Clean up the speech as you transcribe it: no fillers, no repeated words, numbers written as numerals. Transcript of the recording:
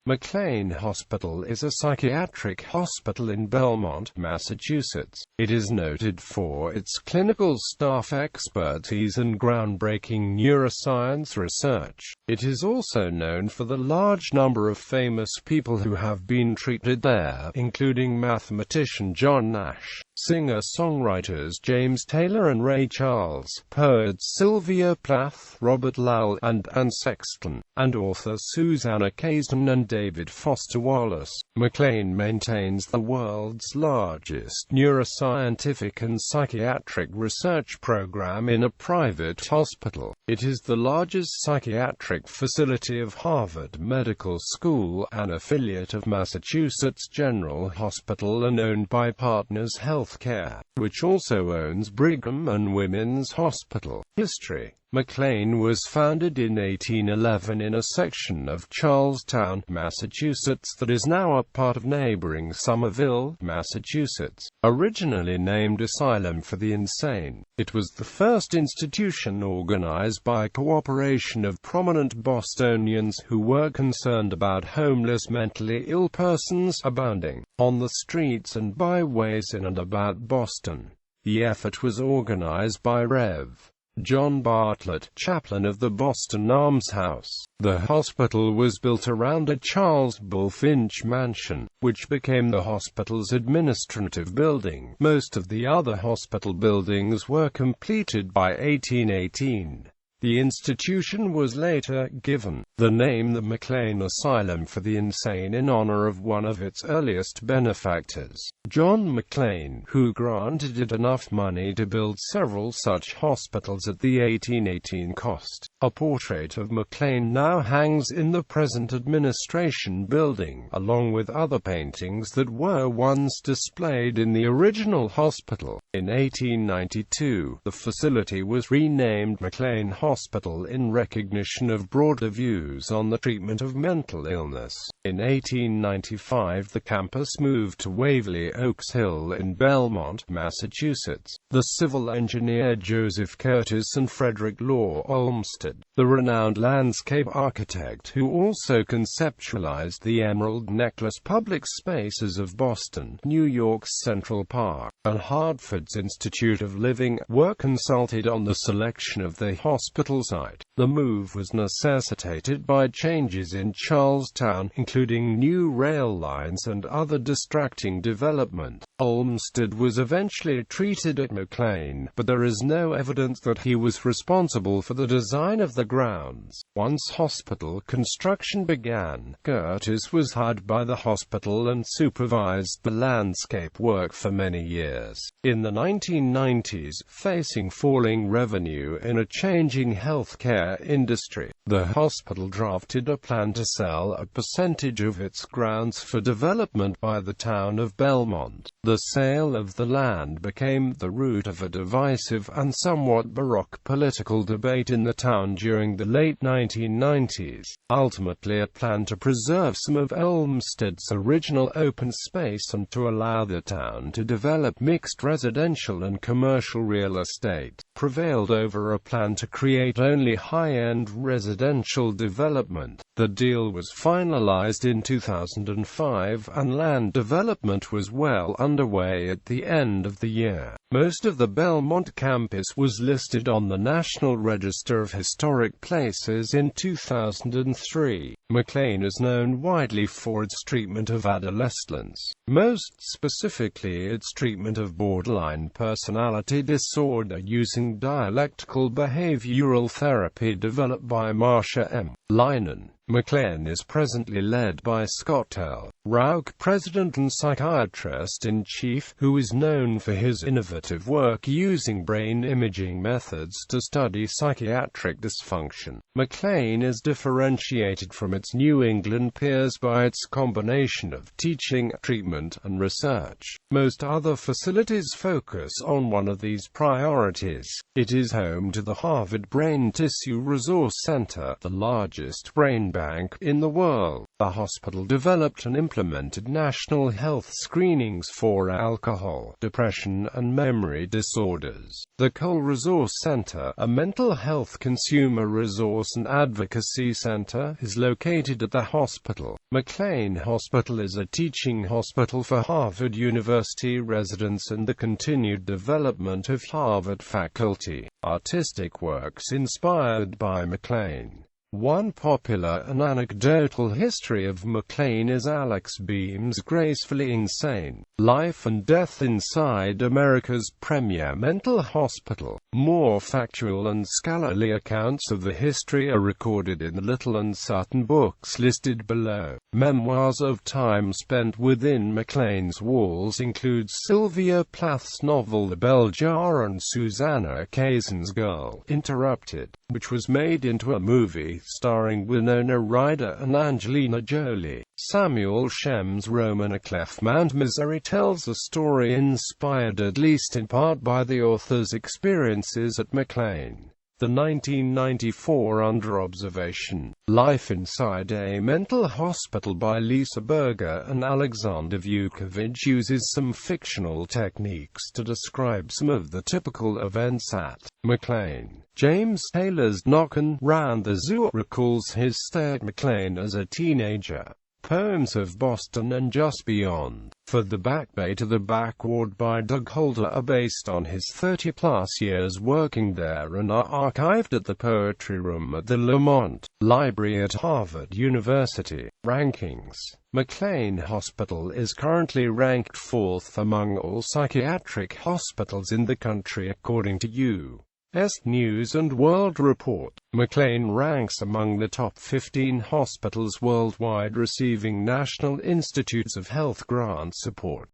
McLean Hospital is a psychiatric hospital in Belmont, Massachusetts. It is noted for its clinical staff expertise and groundbreaking neuroscience research. It is also known for the large number of famous people who have been treated there, including mathematician John Nash, singer-songwriters James Taylor and Ray Charles, poets Sylvia Plath, Robert Lowell, and Anne Sexton, and author Susanna Kaysen and David Foster Wallace. McLean maintains the world's largest neuroscientific and psychiatric research program in a private hospital. It is the largest psychiatric facility of Harvard Medical School, an affiliate of Massachusetts General Hospital and owned by Partners Healthcare, which also owns Brigham and Women's Hospital. History: McLean was founded in 1811 in a section of Charlestown, Massachusetts that is now a part of neighboring Somerville, Massachusetts. Originally named Asylum for the Insane, it was the first institution organized by a cooperation of prominent Bostonians who were concerned about homeless mentally ill persons abounding on the streets and byways in and about Boston. The effort was organized by Rev. John Bartlett, chaplain of the Boston Almshouse. The hospital was built around a Charles Bulfinch mansion, which became the hospital's administrative building. Most of the other hospital buildings were completed by 1818. The institution was later given the name the McLean Asylum for the Insane in honor of one of its earliest benefactors, John McLean, who granted it enough money to build several such hospitals at the 1818 cost. A portrait of McLean now hangs in the present administration building, along with other paintings that were once displayed in the original hospital. In 1892, the facility was renamed McLean Hospital in recognition of broader views on the treatment of mental illness. In 1895, the campus moved to Waverly Oaks Hill in Belmont, Massachusetts. The civil engineer Joseph Curtis and Frederick Law Olmsted, the renowned landscape architect who also conceptualized the Emerald Necklace public spaces of Boston, New York's Central Park, and Hartford's Institute of Living, were consulted on the selection of the hospital site. The move was necessitated by changes in Charlestown, including new rail lines and other distracting development. Olmsted was eventually treated at McLean, but there is no evidence that he was responsible for the design of the grounds. Once hospital construction began, Curtis was hired by the hospital and supervised the landscape work for many years. In the 1990s, facing falling revenue in a changing healthcare industry, the hospital drafted a plan to sell a percentage of its grounds for development by the town of Belmont. The sale of the land became the root of a divisive and somewhat baroque political debate in the town during the late 1990s. Ultimately, a plan to preserve some of Olmsted's original open space and to allow the town to develop mixed residential and commercial real estate prevailed over a plan to create only high-end residential development. The deal was finalized in 2005, and land development was well underway at the end of the year. Most of the Belmont campus was listed on the National Register of Historic Places in 2003. McLean is known widely for its treatment of adolescents, most specifically its treatment of borderline personality disorder using dialectical behavioral therapy developed by Marsha M. Linon. McLean is presently led by Scott L. Rauch, president and psychiatrist-in-chief, who is known for his innovative work using brain imaging methods to study psychiatric dysfunction. McLean is differentiated from its New England peers by its combination of teaching, treatment, and research. Most other facilities focus on one of these priorities. It is home to the Harvard Brain Tissue Resource Center, the largest largest brain bank in the world. The hospital developed and implemented national health screenings for alcohol, depression, and memory disorders. The Cole Resource Center, a mental health consumer resource and advocacy center, is located at the hospital. McLean Hospital is a teaching hospital for Harvard University residents and the continued development of Harvard faculty. Artistic works inspired by McLean. One popular and anecdotal history of McLean is Alex Beam's gracefully insane life and death inside America's premier mental hospital. More factual and scholarly accounts of the history are recorded in the Little and Sutton books listed below. Memoirs of time spent within McLean's walls include Sylvia Plath's novel The Bell Jar and Susanna Kaysen's Girl Interrupted, which was made into a movie starring Winona Ryder and Angelina Jolie. Samuel Shem's roman A Clef-Mount Misery tells a story inspired at least in part by the author's experiences at McLean. The 1994 Under Observation, Life Inside a Mental Hospital by Lisa Berger and Alexander Vukovic uses some fictional techniques to describe some of the typical events at McLean. James Taylor's Knockin' Round the Zoo recalls his stay at McLean as a teenager. Poems of Boston and Just Beyond, For the Back Bay to the Backward by Doug Holder are based on his 30-plus years working there and are archived at the Poetry Room at the Lamont Library at Harvard University. Rankings. McLean Hospital is currently ranked 4th among all psychiatric hospitals in the country according to U.S. News & World Report. McLean ranks among the top 15 hospitals worldwide receiving National Institutes of Health grant support.